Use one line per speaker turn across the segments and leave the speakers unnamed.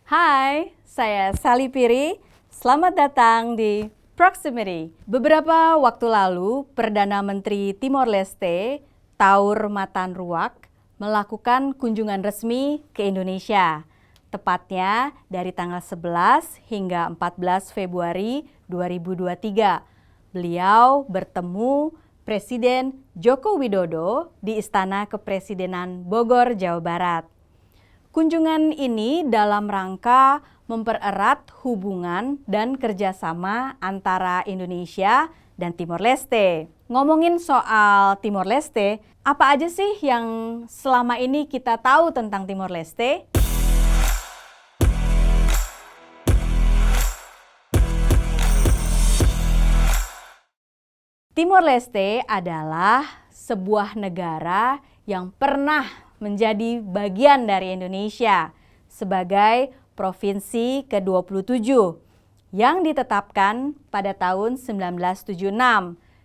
Hai, saya Sally Piri. Selamat datang di Proximity. Beberapa waktu lalu, Perdana Menteri Timor Leste, Taur Matan Ruak, melakukan kunjungan resmi ke Indonesia. Tepatnya dari tanggal 11 hingga 14 Februari 2023. Beliau bertemu Presiden Joko Widodo di Istana Kepresidenan Bogor, Jawa Barat. Kunjungan ini dalam rangka mempererat hubungan dan kerjasama antara Indonesia dan Timor Leste. Ngomongin soal Timor Leste, apa aja sih yang selama ini kita tahu tentang Timor Leste? Timor Leste adalah sebuah negara yang pernah menjadi bagian dari Indonesia sebagai provinsi ke-27 yang ditetapkan pada tahun 1976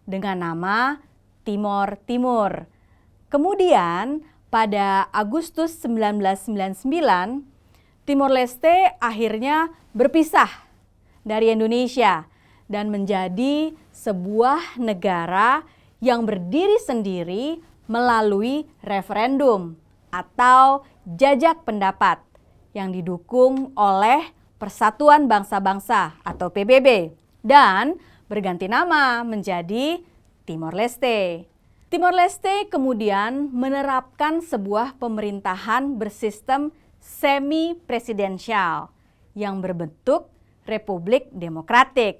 dengan nama Timor Timur. Kemudian pada Agustus 1999, Timor Leste akhirnya berpisah dari Indonesia dan menjadi sebuah negara yang berdiri sendiri melalui referendum atau jajak pendapat yang didukung oleh Persatuan Bangsa-Bangsa atau PBB dan berganti nama menjadi Timor Leste. Timor Leste kemudian menerapkan sebuah pemerintahan bersistem semi-presidensial yang berbentuk Republik Demokratik.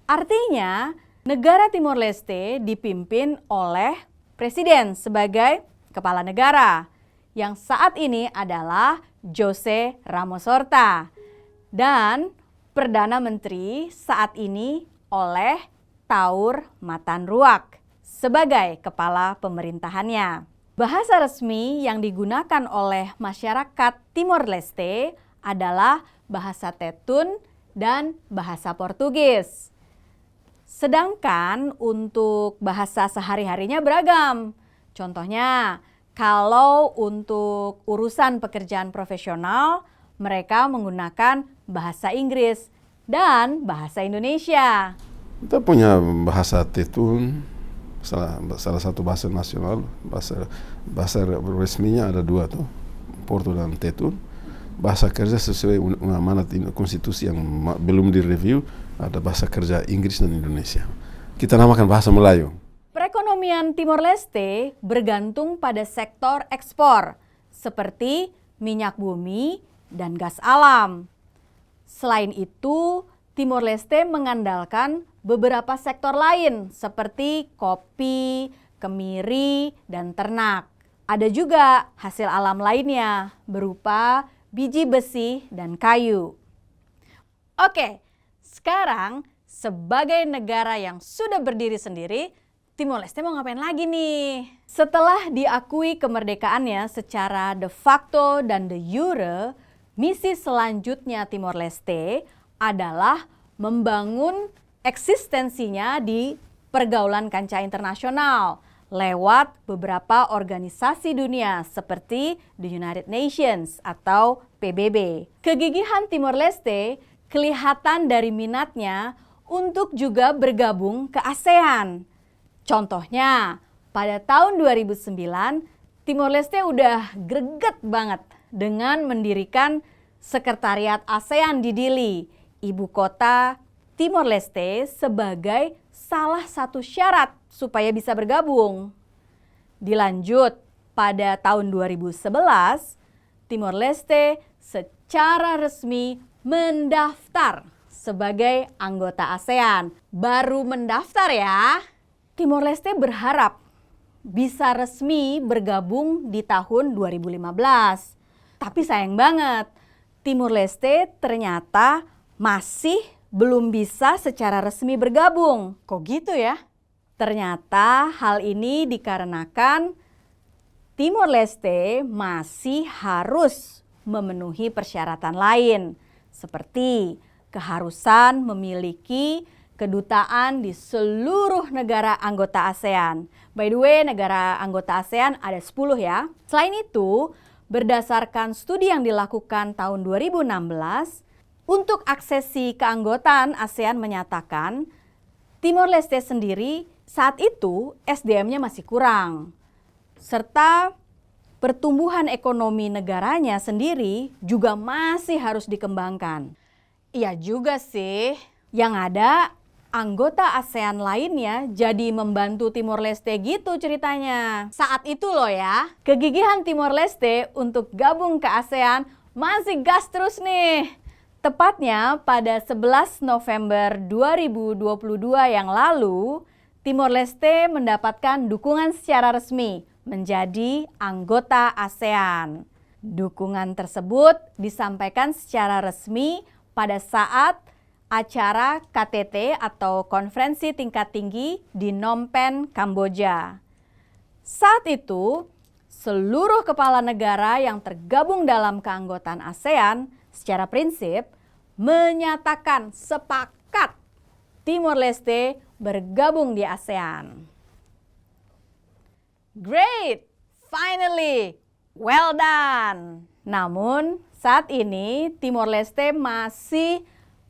Artinya, negara Timor Leste dipimpin oleh presiden sebagai kepala negara yang saat ini adalah José Ramos Horta dan Perdana Menteri saat ini oleh Taur Matan Ruak sebagai kepala pemerintahannya. Bahasa resmi yang digunakan oleh masyarakat Timor Leste adalah bahasa Tetun dan bahasa Portugis. Sedangkan untuk bahasa sehari-harinya beragam. Contohnya, kalau untuk urusan pekerjaan profesional, mereka menggunakan bahasa Inggris dan bahasa Indonesia.
Kita punya bahasa Tetun, salah satu bahasa nasional, bahasa resminya ada dua tuh, Porto dan Tetun. Bahasa kerja sesuai amanat konstitusi yang belum direview, ada bahasa kerja Inggris dan Indonesia. Kita namakan bahasa Melayu.
Perekonomian Timor Leste bergantung pada sektor ekspor seperti minyak bumi dan gas alam. Selain itu, Timor Leste mengandalkan beberapa sektor lain seperti kopi, kemiri, dan ternak. Ada juga hasil alam lainnya berupa biji besi dan kayu. Oke, sekarang sebagai negara yang sudah berdiri sendiri, Timor Leste mau ngapain lagi nih? Setelah diakui kemerdekaannya secara de facto dan de jure, misi selanjutnya Timor Leste adalah membangun eksistensinya di pergaulan kancah internasional lewat beberapa organisasi dunia seperti the United Nations atau PBB. Kegigihan Timor Leste kelihatan dari minatnya untuk juga bergabung ke ASEAN. Contohnya, pada tahun 2009, Timor Leste udah greget banget dengan mendirikan Sekretariat ASEAN di Dili, ibu kota Timor Leste, sebagai salah satu syarat supaya bisa bergabung. Dilanjut, pada tahun 2011, Timor Leste secara resmi mendaftar sebagai anggota ASEAN. Baru mendaftar ya. Timor Leste berharap bisa resmi bergabung di tahun 2015. Tapi sayang banget, Timor Leste ternyata masih belum bisa secara resmi bergabung. Kok gitu ya? Ternyata hal ini dikarenakan Timor Leste masih harus memenuhi persyaratan lain, seperti keharusan memiliki kedutaan di seluruh negara anggota ASEAN. By the way, negara anggota ASEAN ada 10 ya. Selain itu, Berdasarkan studi yang dilakukan tahun 2016, untuk aksesi keanggotaan ASEAN menyatakan Timor Leste sendiri saat itu SDM-nya masih kurang, serta pertumbuhan ekonomi negaranya sendiri juga masih harus dikembangkan. Iya juga sih, yang ada anggota ASEAN lainnya jadi membantu Timor Leste gitu ceritanya. Saat itu loh ya, kegigihan Timor Leste untuk gabung ke ASEAN masih gas terus nih. Tepatnya pada 11 November 2022 yang lalu, Timor Leste mendapatkan dukungan secara resmi menjadi anggota ASEAN. Dukungan tersebut disampaikan secara resmi pada saat acara KTT atau Konferensi Tingkat Tinggi di Phnom Penh, Kamboja. Saat itu, seluruh kepala negara yang tergabung dalam keanggotaan ASEAN secara prinsip menyatakan sepakat Timor Leste bergabung di ASEAN. Great! Finally! Well done! Namun, saat ini Timor Leste masih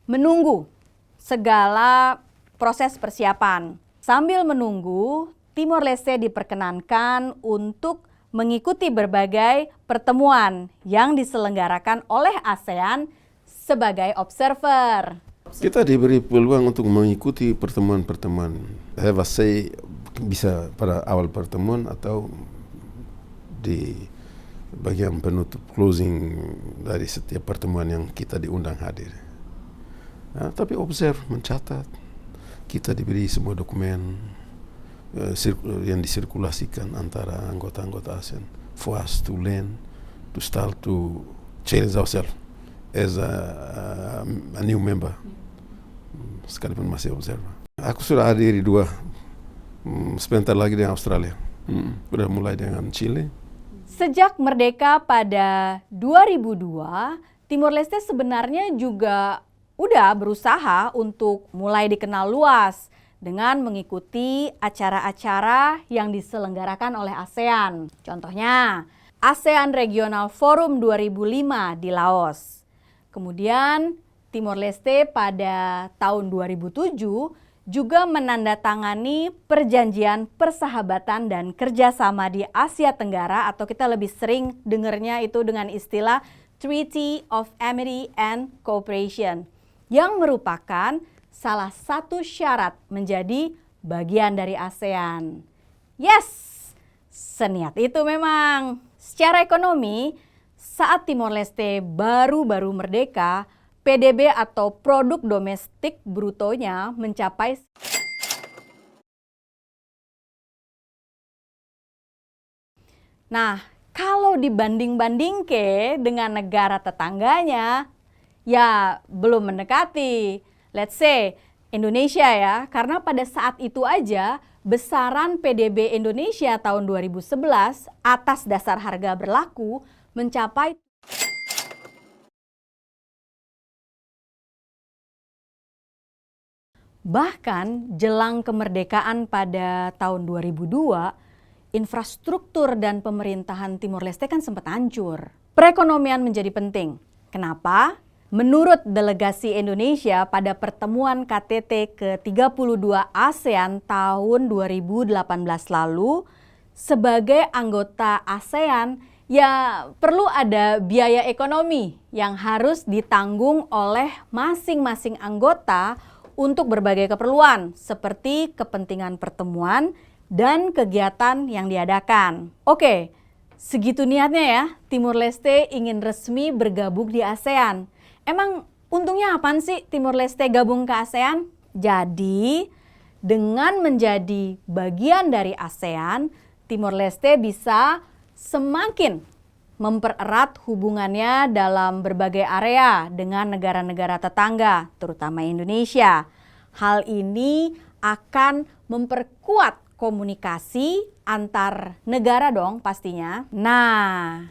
menunggu segala proses persiapan. Sambil menunggu, Timor Leste diperkenankan untuk mengikuti berbagai pertemuan yang diselenggarakan oleh ASEAN sebagai observer.
Kita diberi peluang untuk mengikuti pertemuan-pertemuan. Have a say, bisa pada awal pertemuan atau di bagian penutup closing dari setiap pertemuan yang kita diundang hadir. Nah, tapi observe, mencatat. Kita diberi semua dokumen yang disirkulasikan antara anggota-anggota ASEAN for us to learn, to start to challenge ourselves as a new member, sekalipun masih observer. Aku sudah hadiri 2, sebentar lagi dengan Australia, sudah mulai dengan Chile.
Sejak merdeka pada 2002, Timor Leste sebenarnya juga udah berusaha untuk mulai dikenal luas dengan mengikuti acara-acara yang diselenggarakan oleh ASEAN. Contohnya, ASEAN Regional Forum 2005 di Laos. Kemudian Timor Leste pada tahun 2007 juga menandatangani perjanjian persahabatan dan kerjasama di Asia Tenggara, atau kita lebih sering dengarnya itu dengan istilah Treaty of Amity and Cooperation, yang merupakan salah satu syarat menjadi bagian dari ASEAN. Yes, seniat itu memang. Secara ekonomi, saat Timor Leste baru-baru merdeka, PDB atau produk domestik brutonya mencapai kalau dibanding-bandingke dengan negara tetangganya, ya belum mendekati. Let's say Indonesia ya, karena pada saat itu aja besaran PDB Indonesia tahun 2011 atas dasar harga berlaku mencapai bahkan jelang kemerdekaan pada tahun 2002, infrastruktur dan pemerintahan Timor Leste kan sempat hancur. Perekonomian menjadi penting. Kenapa? Menurut delegasi Indonesia pada pertemuan KTT ke-32 ASEAN tahun 2018 lalu, sebagai anggota ASEAN, ya perlu ada biaya ekonomi yang harus ditanggung oleh masing-masing anggota untuk berbagai keperluan seperti kepentingan pertemuan dan kegiatan yang diadakan. Oke, segitu niatnya ya, Timor Leste ingin resmi bergabung di ASEAN. Emang untungnya apaan sih Timor Leste gabung ke ASEAN? Jadi, dengan menjadi bagian dari ASEAN, Timor Leste bisa semakin mempererat hubungannya dalam berbagai area dengan negara-negara tetangga, terutama Indonesia. Hal ini akan memperkuat komunikasi antar negara dong pastinya. Nah,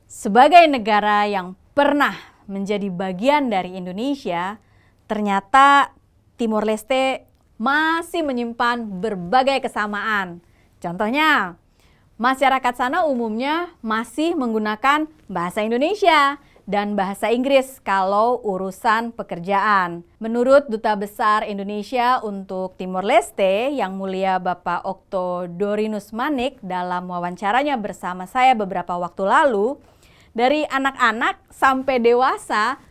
sebagai negara yang pernah menjadi bagian dari Indonesia, ternyata Timor Leste masih menyimpan berbagai kesamaan. Contohnya, Masyarakat sana umumnya masih menggunakan bahasa Indonesia dan bahasa Inggris kalau urusan pekerjaan. Menurut Duta Besar Indonesia untuk Timor Leste yang mulia Bapak Okto Dorinus Manik dalam wawancaranya bersama saya beberapa waktu lalu, dari anak-anak sampai dewasa,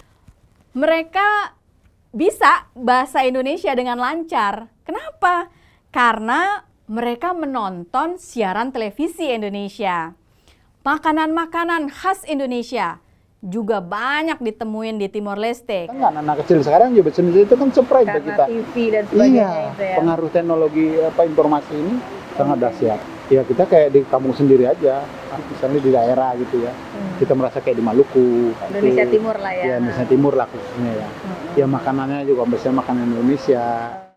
mereka bisa bahasa Indonesia dengan lancar. Kenapa? Karena mereka menonton siaran televisi Indonesia. Makanan-makanan khas Indonesia juga banyak ditemuin di Timor Leste.
Kan anak kecil sekarang juga sendiri itu kan surprise bagi kita.
TV dan sebagainya
Iya,
itu ya.
pengaruh teknologi informasi ini sangat dahsyat. Ya kita kayak di kampung sendiri aja, misalnya di daerah gitu ya. Kita merasa kayak di Maluku.
Indonesia Timur lah ya.
Ya, Indonesia Timur lah khususnya ya. Ya makanannya juga biasanya makanan Indonesia.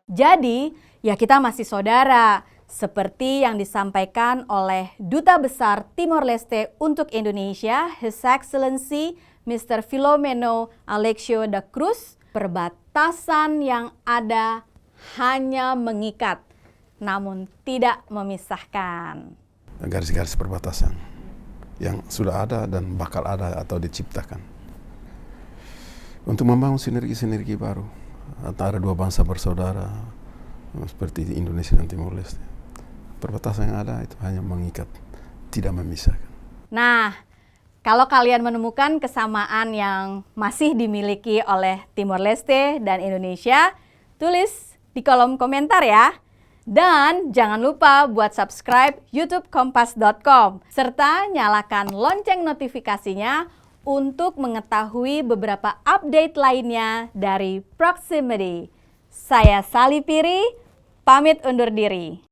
Jadi, ya kita masih saudara. Seperti yang disampaikan oleh Duta Besar Timor Leste untuk Indonesia, His Excellency Mr. Filomeno Alexio da Cruz, perbatasan yang ada hanya mengikat, namun tidak memisahkan.
Garis-garis perbatasan yang sudah ada dan bakal ada atau diciptakan untuk membangun sinergi-sinergi baru antara dua bangsa bersaudara seperti Indonesia dan Timor Leste. Perbatasan yang ada itu hanya mengikat, tidak memisahkan.
Nah, kalau kalian menemukan kesamaan yang masih dimiliki oleh Timor Leste dan Indonesia, tulis di kolom komentar ya. Dan jangan lupa buat subscribe youtube-kompas.com serta nyalakan lonceng notifikasinya untuk mengetahui beberapa update lainnya dari Proximity. Saya Sally Piri, pamit undur diri.